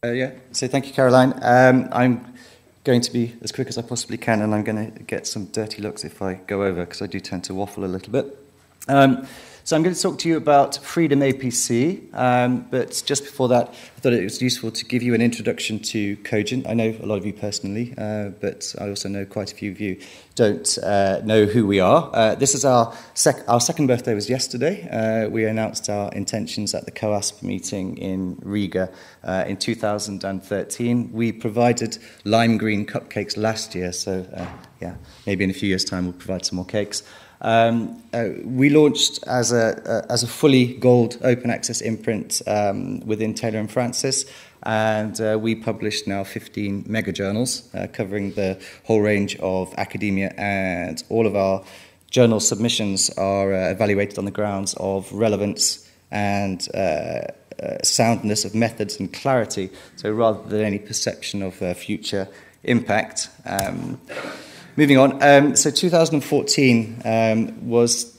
Yeah, so thank you, Caroline. I'm going to be as quick as I possibly can, and I'm going to get some dirty looks if I go over, because I do tend to waffle a little bit. So I'm going to talk to you about Freedom APC, but just before that, I thought it was useful to give you an introduction to Cogent. I know a lot of you personally, but I also know quite a few of you don't know who we are. This is our second birthday was yesterday. We announced our intentions at the COASP meeting in Riga in 2013. We provided lime green cupcakes last year, so yeah, maybe in a few years' time we'll provide some more cakes. We launched as a fully gold open access imprint within Taylor and Francis, and we published now 15 mega journals covering the whole range of academia, and all of our journal submissions are evaluated on the grounds of relevance and soundness of methods and clarity, so rather than any perception of future impact. Moving on, so 2014 was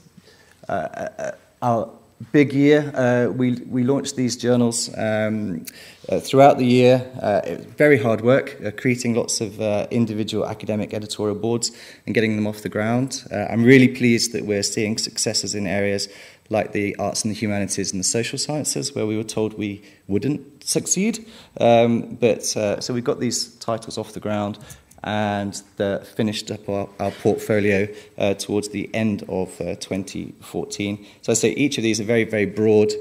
our big year. We launched these journals throughout the year. It was very hard work, creating lots of individual academic editorial boards and getting them off the ground. I'm really pleased that we're seeing successes in areas like the arts and the humanities and the social sciences, where we were told we wouldn't succeed. So we got these titles off the ground and finished up our portfolio towards the end of 2014. So I say each of these are very, very broad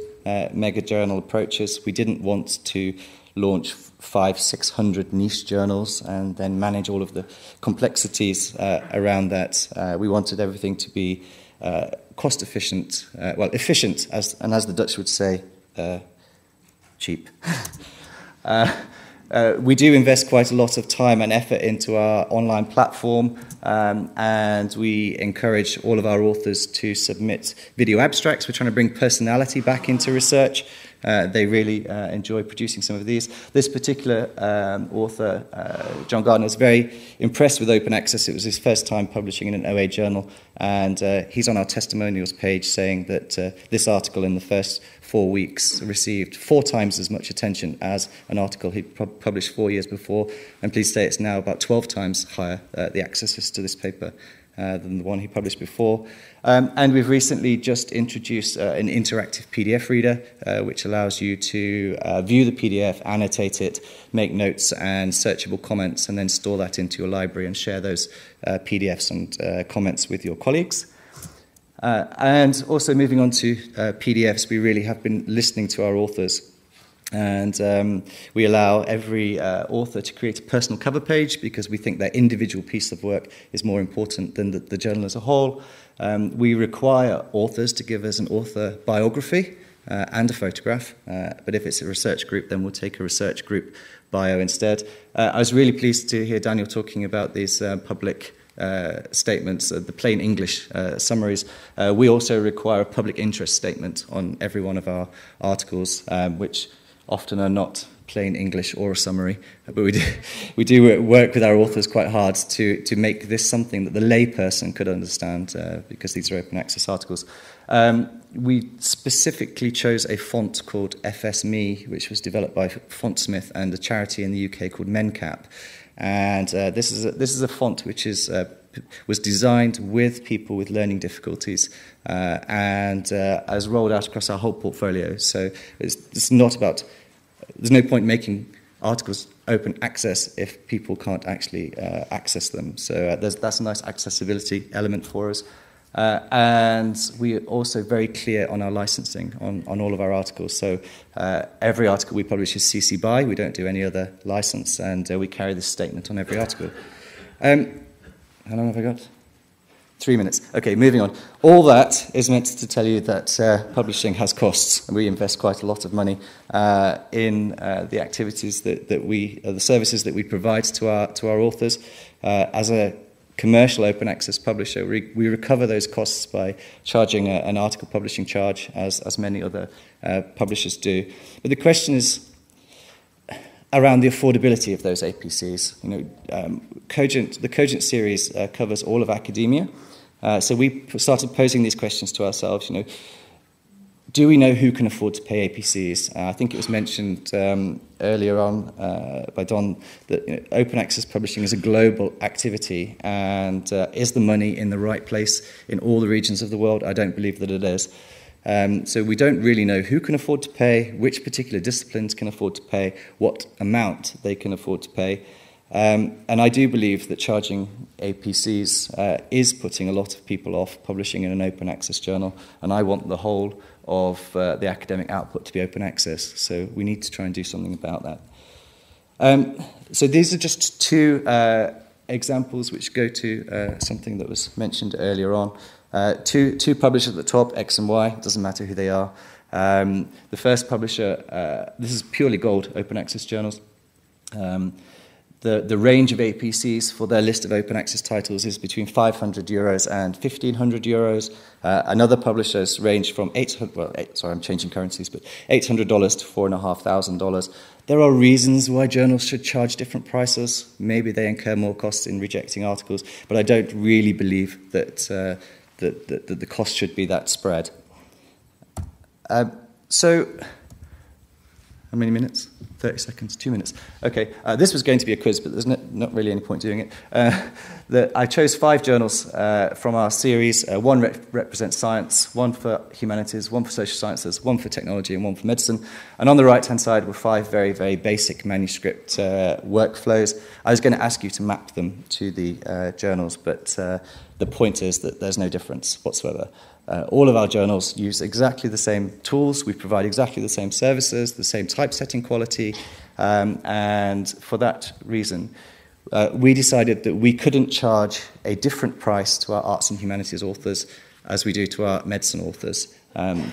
mega journal approaches. We didn't want to launch 500-600 niche journals and then manage all of the complexities around that. We wanted everything to be cost efficient, efficient, as the Dutch would say, cheap. We do invest quite a lot of time and effort into our online platform, and we encourage all of our authors to submit video abstracts. We're trying to bring personality back into research. They really enjoy producing some of these. This particular author, John Gardner, is very impressed with open access. It was his first time publishing in an OA journal, and he's on our testimonials page saying that this article in the first 4 weeks received 4 times as much attention as an article he published 4 years before. And please say it's now about 12 times higher, the access to this paper, than the one he published before. And we've recently just introduced an interactive PDF reader, which allows you to view the PDF, annotate it, make notes and searchable comments, and then store that into your library and share those PDFs and comments with your colleagues. And also moving on to PDFs, we really have been listening to our authors. And we allow every author to create a personal cover page because we think their individual piece of work is more important than the journal as a whole. We require authors to give us an author biography and a photograph, but if it's a research group, then we'll take a research group bio instead. I was really pleased to hear Daniel talking about these public statements, the plain English summaries. We also require a public interest statement on every one of our articles, which often are not plain English or a summary, but we do work with our authors quite hard to make this something that the layperson could understand, because these are open access articles. We specifically chose a font called FSME, which was developed by Fontsmith and a charity in the UK called MenCap. And this is a font which was designed with people with learning difficulties and has rolled out across our whole portfolio. So it's not about. There's no point making articles open access if people can't actually access them. So that's a nice accessibility element for us. And we're also very clear on our licensing on all of our articles. So every article we publish is CC BY. We don't do any other license, and we carry this statement on every article. How long have I got? 3 minutes. Okay, moving on. All that is meant to tell you that publishing has costs, and we invest quite a lot of money in the activities that we, the services that we provide to our authors. As a commercial open access publisher, we recover those costs by charging an article publishing charge, as many other publishers do. But the question is around the affordability of those APCs. The Cogent series covers all of academia. So we started posing these questions to ourselves. do we know who can afford to pay APCs? I think it was mentioned earlier on by Don that open access publishing is a global activity, and is the money in the right place in all the regions of the world? I don't believe that it is. So we don't really know who can afford to pay, which particular disciplines can afford to pay, what amount they can afford to pay. And I do believe that charging APCs is putting a lot of people off publishing in an open access journal, and I want the whole of the academic output to be open access, so we need to try and do something about that. So these are just two examples which go to something that was mentioned earlier on. Two publishers at the top, X and Y, doesn't matter who they are. The first publisher, this is purely gold open access journals. The range of APCs for their list of open access titles is between €500 and €1,500. Another publisher's range from I'm changing currencies, but $800 to $4,500. There are reasons why journals should charge different prices. Maybe they incur more costs in rejecting articles, but I don't really believe that the cost should be that spread. So, how many minutes? 30 seconds, 2 minutes. Okay, this was going to be a quiz, but there's not really any point doing it. I chose 5 journals from our series. One represents science, one for humanities, one for social sciences, one for technology, and one for medicine. And on the right-hand side were 5 very, very basic manuscript workflows. I was going to ask you to map them to the journals, but the point is that there's no difference whatsoever. All of our journals use exactly the same tools. We provide exactly the same services, the same typesetting quality, and for that reason, we decided that we couldn't charge a different price to our arts and humanities authors as we do to our medicine authors.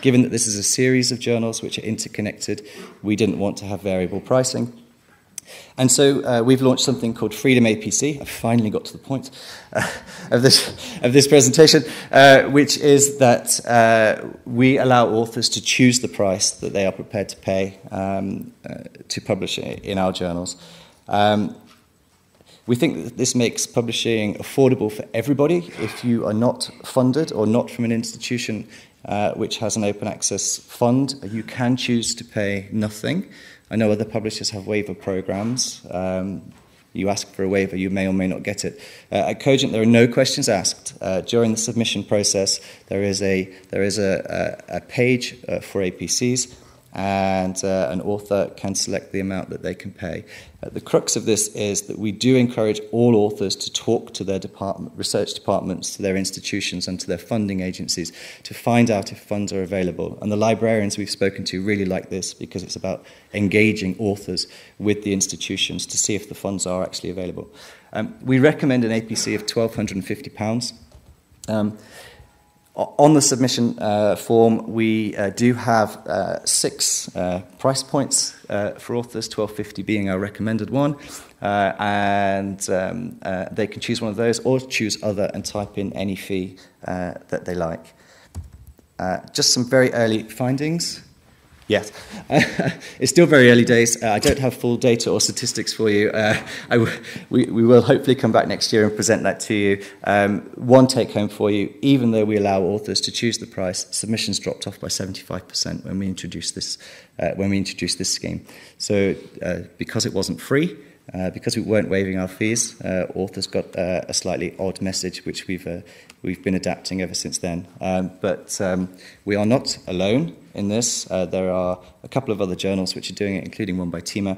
Given that this is a series of journals which are interconnected, we didn't want to have variable pricing. And so we've launched something called Freedom APC. I finally got to the point of this presentation, which is that we allow authors to choose the price that they are prepared to pay to publish in our journals. We think that this makes publishing affordable for everybody. If you are not funded or not from an institution which has an open access fund, you can choose to pay nothing. I know other publishers have waiver programs. You ask for a waiver, you may or may not get it. At Cogent, there are no questions asked. During the submission process, there is a page for APCs, and an author can select the amount that they can pay. The crux of this is that we do encourage all authors to talk to their research departments, to their institutions, and to their funding agencies to find out if funds are available. And the librarians we've spoken to really like this because it's about engaging authors with the institutions to see if the funds are actually available. We recommend an APC of £1,250. On the submission form, we do have 6 price points for authors, $12.50 being our recommended one, and they can choose one of those or choose other and type in any fee that they like. Just some very early findings. Yes, it's still very early days. I don't have full data or statistics for you. We will hopefully come back next year and present that to you. One take home for you: even though we allow authors to choose the price, submissions dropped off by 75% when we introduced this scheme. So because it wasn't free, because we weren't waiving our fees, authors got a slightly odd message, which we've been adapting ever since then. But we are not alone in this. There are a couple of other journals which are doing it, including one by Tima.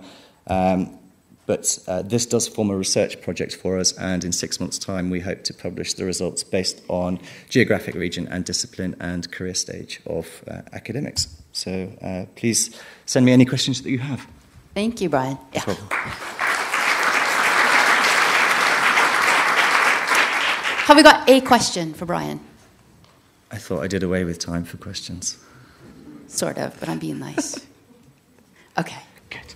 But this does form a research project for us, and in 6 months' time we hope to publish the results based on geographic region and discipline and career stage of academics. So please send me any questions that you have. Thank you, Bryan. No problem. Have we got a question for Bryan? I thought I did away with time for questions. Sort of, but I'm being nice. Okay. Good.